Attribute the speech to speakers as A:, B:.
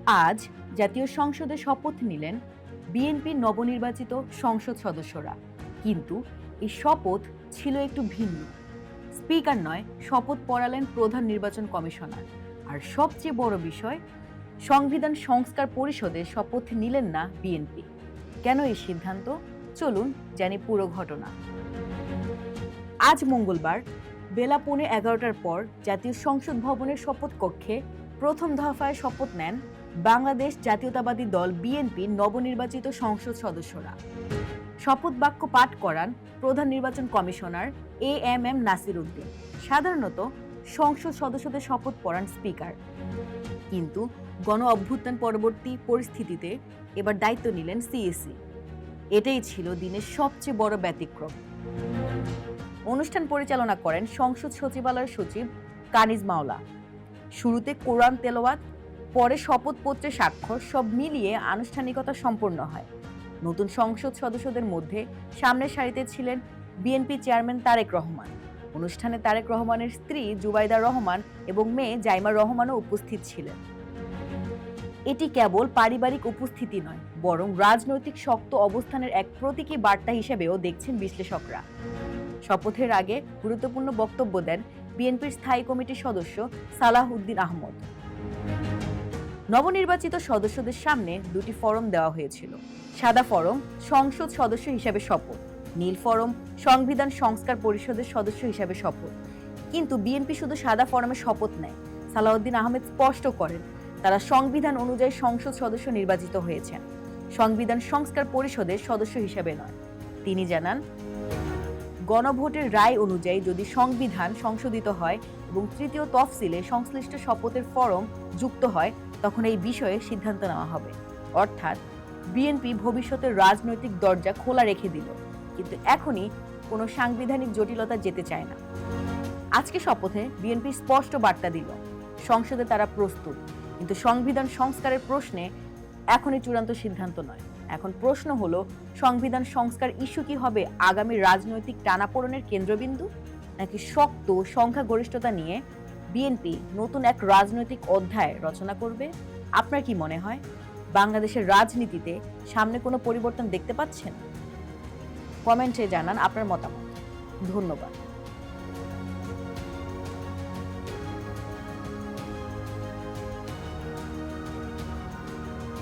A: আজ জাতীয় সংসদে শপথ নিলেন বিএনপির নবনির্বাচিত সংসদ সদস্যরা। কিন্তু এই শপথ ছিল একটু ভিন্ন। স্পিকার নয়, শপথ পড়ালেন প্রধান নির্বাচন কমিশনার। আর সবচেয়ে বড় বিষয়, সংবিধান সংস্কার পরিষদে শপথ নিলেন না বিএনপি। কেন এই সিদ্ধান্ত? চলুন জানি পুরো ঘটনা। আজ মঙ্গলবার বেলা 11:15টার পর জাতীয় সংসদ ভবনের শপথ কক্ষে প্রথম দফায় শপথ নেন বাংলাদেশ জাতীয়তাবাদী দল বিএনপির নবনির্বাচিত সংসদ সদস্যরা। শপথ বাক্য পাঠ করান প্রধান নির্বাচন কমিশনার এএমএম নাসির উদ্দিন। সাধারণত সংসদ সদস্যদের শপথ পড়ান স্পিকার, কিন্তু গণ অভ্যুত্থান পরবর্তী পরিস্থিতিতে এবার দায়িত্ব নিলেন সিএসি। এটাই ছিল দিনের সবচেয়ে বড় ব্যতিক্রম। অনুষ্ঠান পরিচালনা করেন সংসদ সচিবালয়ের সচিব কানিজ মাওলা। শুরুতে কোরআন তেলাওয়াত, পরে শপথপত্রে স্বাক্ষর, সব মিলিয়ে আনুষ্ঠানিকতা সম্পন্ন হয়। নতুন সংসদ সদস্যদের মধ্যে সামনের সারিতে ছিলেন বিএনপি চেয়ারম্যান তারেক রহমান। অনুষ্ঠানে তারেক রহমানের স্ত্রী জুবাইদা রহমান এবং মেয়ে জাইমা রহমানও উপস্থিত ছিলেন। এটি কেবল পারিবারিক উপস্থিতি নয়, বরং রাজনৈতিক শক্ত অবস্থানের এক প্রতীকী বার্তা হিসেবেও দেখছেন বিশ্লেষকরা। শপথের আগে গুরুত্বপূর্ণ বক্তব্য দেন বিএনপির স্থায়ী কমিটির সদস্য সালাহ উদ্দিন আহমদ। নবনির্বাচিত সদস্যদের সামনে দুটি ফরম দেওয়া হয়েছিল। সাদা ফরম সংসদ সদস্য হিসেবে শপথ, নীল ফরম সংবিধান সংস্কার পরিষদের সদস্য হিসেবে শপথ। কিন্তু বিএনপি শুধু সাদা ফরমে শপথ নেয়। সালাউদ্দিন আহমেদ স্পষ্ট করেন, তারা সংবিধান অনুযায়ী সংসদ সদস্য নির্বাচিত হয়েছেন, সংবিধান সংস্কার পরিষদের সদস্য হিসেবে নয়। তিনি জানান, গণভোটের রায় অনুযায়ী যদি সংবিধান সংশোধিত হয় এবং তৃতীয় তফসিলে সংশ্লিষ্ট শপথের ফরম যুক্ত হয়, তখন এই বিষয়ে সিদ্ধান্ত নেওয়া হবে। অর্থাৎ বিএনপি ভবিষ্যতের রাজনৈতিক দরজা খোলা রেখে দিল, কিন্তু এখনই কোনো সাংবিধানিক জটিলতা যেতে চায় না। আজকে শপথে বিএনপি স্পষ্ট বার্তা দিল, সংসদে তারা প্রস্তুত, কিন্তু সংবিধান সংস্কারের প্রশ্নে এখনই চূড়ান্ত সিদ্ধান্ত নয়। এখন প্রশ্ন হলো, সংবিধান সংস্কার ইস্যু কি হবে আগামী রাজনৈতিক টানাপোড়েনের কেন্দ্রবিন্দু, নাকি শক্ত সংখ্যাগরিষ্ঠতা নিয়ে বিএনপি নতুন এক রাজনৈতিক অধ্যায় রচনা করবে? আপনার কি মনে হয়, বাংলাদেশের রাজনীতিতে সামনে কোনো পরিবর্তন দেখতে পাচ্ছেন? কমেন্টে জানান আপনার মতামত। ধন্যবাদ।